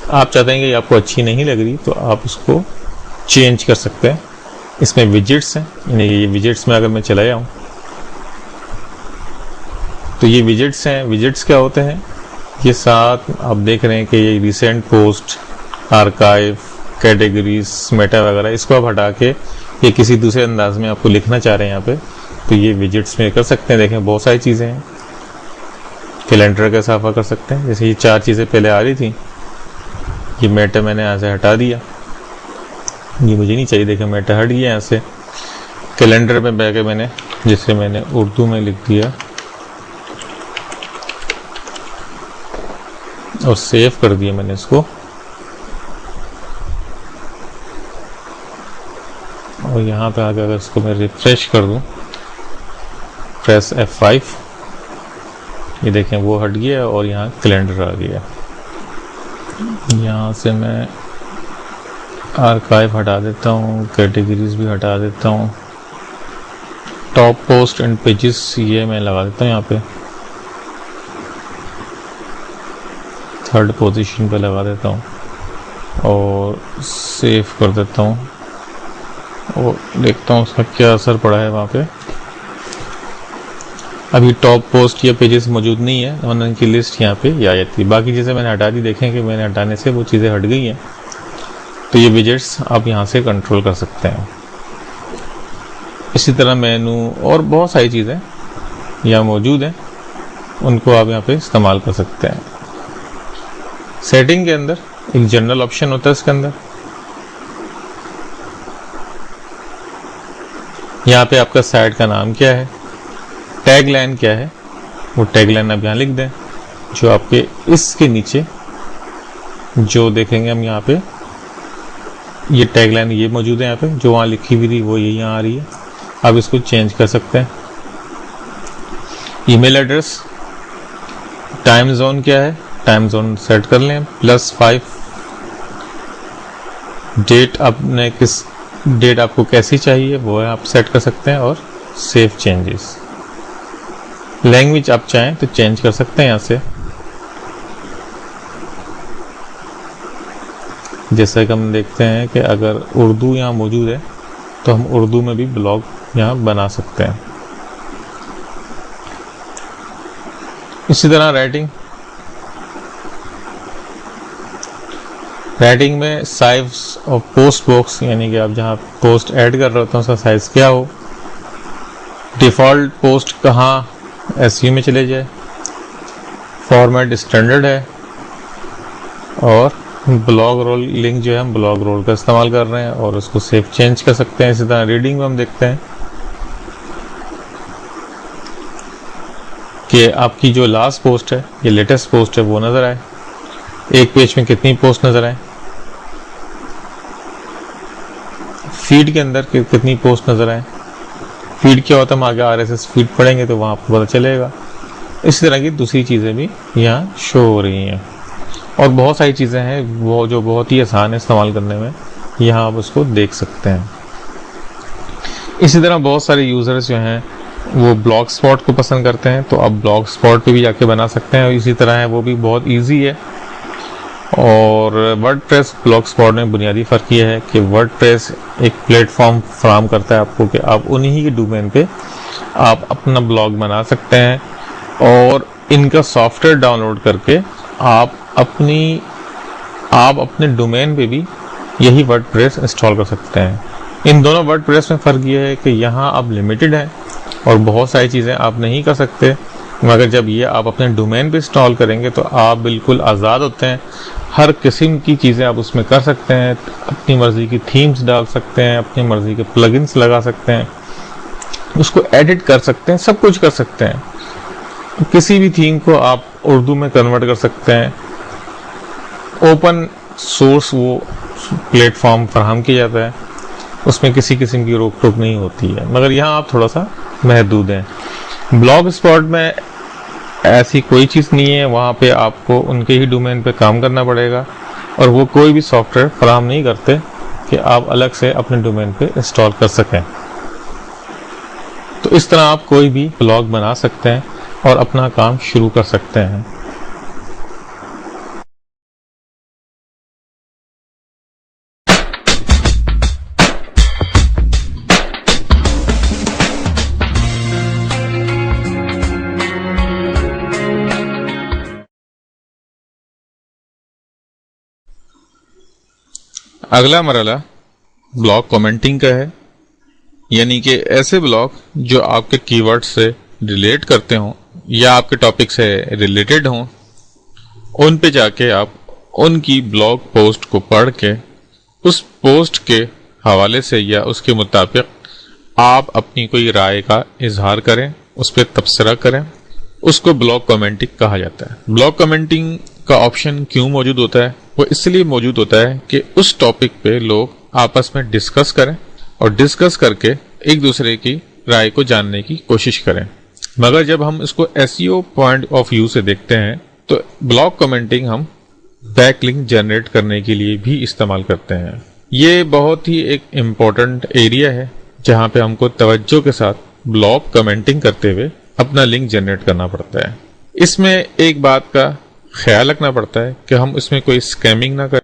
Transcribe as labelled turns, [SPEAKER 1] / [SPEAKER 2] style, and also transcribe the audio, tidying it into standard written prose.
[SPEAKER 1] आप चाहते हैं कि आपको अच्छी नहीं लग रही तो आप उसको चेंज कर सकते हैं। इसमें विजेट्स हैं, यानी ये विजेट्स में अगर मैं चला जाऊँ तो ये विजेट्स हैं। विजेट्स क्या होते हैं? ये साथ आप देख रहे हैं कि ये recent post, archive, categories, Meta वगैरह, इसको आप हटा के ये किसी दूसरे अंदाज में आपको लिखना चाह रहे हैं यहाँ पे, तो ये विजेट्स में कर सकते हैं। देखें बहुत सारी चीज़ें हैं। कैलेंडर का इजाफा कर सकते हैं, जैसे ये 4 चीज़ें पहले आ रही थी, ये मेटा मैंने यहाँ से हटा दिया, ये मुझे नहीं चाहिए। देखें मेटा हट गया यहाँ से। कैलेंडर में बैठ के मैंने, जैसे मैंने उर्दू में लिख दिया और सेव कर दिया मैंने इसको, और यहाँ पे आगे अगर इसको मैं रिफ्रेश कर दूं, प्रेस F5, ये देखें वो हट गया और यहाँ कैलेंडर आ गया। यहाँ से मैं आर्काइव हटा देता हूँ, कैटेगरीज भी हटा देता हूँ, टॉप पोस्ट एंड पेजेस ये मैं लगा देता हूँ यहाँ पे, 3rd पोजीशन पे लगा देता हूँ और सेव कर देता हूँ और देखता हूँ उसका क्या असर पड़ा है वहाँ पे। अभी टॉप पोस्ट या पेजेस मौजूद नहीं है, वरना इनकी लिस्ट यहाँ पे आ जाती है। बाकी चीज़ें मैंने हटा दी, देखें कि मैंने हटाने से वो चीज़ें हट गई हैं। तो ये विजेट्स आप यहाँ से कंट्रोल कर सकते हैं। इसी तरह मेनू और बहुत सारी चीज़ें यहाँ मौजूद हैं, उनको आप यहाँ पे इस्तेमाल कर सकते हैं। सेटिंग के अंदर एक जनरल ऑप्शन होता है, इसके अंदर यहाँ पे आपका साइट का नाम क्या है, टैग लाइन क्या है, वो टैग लाइन आप यहाँ लिख दें। जो आपके इसके नीचे जो देखेंगे हम यहाँ पे, ये टैग लाइन ये मौजूद है यहाँ पे, जो वहाँ लिखी हुई थी वो ये यहाँ आ रही है। आप इसको चेंज कर सकते हैं। ईमेल एड्रेस, टाइम जोन क्या है, टाइम जोन सेट कर लें, +5, डेट आपने किस डेट आपको कैसी चाहिए वो है आप सेट कर सकते हैं, और सेव चेंजेस। लैंग्वेज आप चाहें तो चेंज कर सकते हैं यहाँ से, जैसा कि हम देखते हैं कि अगर उर्दू यहाँ मौजूद है तो हम उर्दू में भी ब्लॉग यहाँ बना सकते हैं। इसी तरह राइटिंग में साइज और पोस्ट बॉक्स, यानी कि आप जहाँ पोस्ट ऐड कर रहे होते हैं उसका साइज क्या हो, डिफ़ॉल्ट पोस्ट कहाँ SU में चले जाए, फॉर्मेट स्टैंडर्ड है, और ब्लॉग रोल लिंक जो है हम ब्लॉग रोल का इस्तेमाल कर रहे हैं और उसको सेव चेंज कर सकते हैं। इसी तरह रीडिंग में हम देखते हैं कि आपकी जो लास्ट पोस्ट है, ये लेटेस्ट पोस्ट है, वो नज़र आए, एक पेज में कितनी पोस्ट नज़र आए, फीड के अंदर कितनी पोस्ट नज़र आए। फीड क्या होता है, हम आगे RSS फीड पढ़ेंगे तो वहाँ आपको पता चलेगा। इसी तरह की दूसरी चीज़ें भी यहाँ शो हो रही हैं, और बहुत सारी चीज़ें हैं वो जो बहुत ही आसान है इस्तेमाल करने में, यहाँ आप उसको देख सकते हैं। इसी तरह बहुत सारे यूज़र्स जो हैं वो ब्लॉग स्पॉट को पसंद करते हैं, तो आप ब्लॉग स्पॉट पे भी जाके बना सकते हैं। इसी तरह है वो भी बहुत ईजी है। और वर्डप्रेस ब्लॉग स्पॉट में बुनियादी फ़र्क ये है कि वर्डप्रेस एक प्लेटफॉर्म फराहम करता है आपको कि आप उन्हीं के डोमेन पे आप अपना ब्लॉग बना सकते हैं, और इनका सॉफ्टवेयर डाउनलोड करके आप अपने डोमेन पे भी यही वर्डप्रेस इंस्टॉल कर सकते हैं। इन दोनों वर्डप्रेस में फ़र्क ये है कि यहाँ आप लिमिटेड हैं और बहुत सारी चीज़ें आप नहीं कर सकते, मगर जब ये आप अपने डोमेन पे इंस्टॉल करेंगे तो आप बिल्कुल आज़ाद होते हैं। हर किस्म की चीज़ें आप उसमें कर सकते हैं, अपनी मर्ज़ी की थीम्स डाल सकते हैं, अपनी मर्ज़ी के प्लगइन्स लगा सकते हैं, उसको एडिट कर सकते हैं, सब कुछ कर सकते हैं। किसी भी थीम को आप उर्दू में कन्वर्ट कर सकते हैं। ओपन सोर्स वो प्लेटफॉर्म फराहम किया जाता है, उसमें किसी किस्म की रोक टोक नहीं होती है, मगर यहाँ आप थोड़ा सा महदूद हैं। ब्लॉग स्पॉट में ऐसी कोई चीज़ नहीं है, वहाँ पे आपको उनके ही डोमेन पे काम करना पड़ेगा, और वो कोई भी सॉफ्टवेयर फराहम नहीं करते कि आप अलग से अपने डोमेन पे इंस्टॉल कर सकें। तो इस तरह आप कोई भी ब्लॉग बना सकते हैं और अपना काम शुरू कर सकते हैं। अगला मरहला ब्लॉग कमेंटिंग का है, यानी कि ऐसे ब्लॉग जो आपके कीवर्ड से रिलेट करते हों या आपके टॉपिक से रिलेटेड हों, उन पे जाके आप उनकी ब्लॉग पोस्ट को पढ़ के उस पोस्ट के हवाले से या उसके मुताबिक आप अपनी कोई राय का इजहार करें, उस पर तबसरा करें। उसको ब्लॉग कमेंटिंग कहा जाता है। ब्लॉग कमेंटिंग का ऑप्शन क्यों मौजूद होता है? वो इसलिए मौजूद होता है कि उस टॉपिक पे लोग आपस में डिस्कस करें और डिस्कस करके एक दूसरे की राय को जानने की कोशिश करें। मगर जब हम इसको एसईओ पॉइंट ऑफ व्यू से देखते हैं तो ब्लॉग कमेंटिंग हम बैकलिंक जनरेट करने के लिए भी इस्तेमाल करते हैं। ये बहुत ही एक इम्पोर्टेंट एरिया है जहां पे हमको तवज्जो के साथ ब्लॉग कमेंटिंग करते हुए अपना लिंक जनरेट करना पड़ता है। इसमें एक बात का ख्याल रखना पड़ता है कि हम इसमें कोई स्कैमिंग ना करें।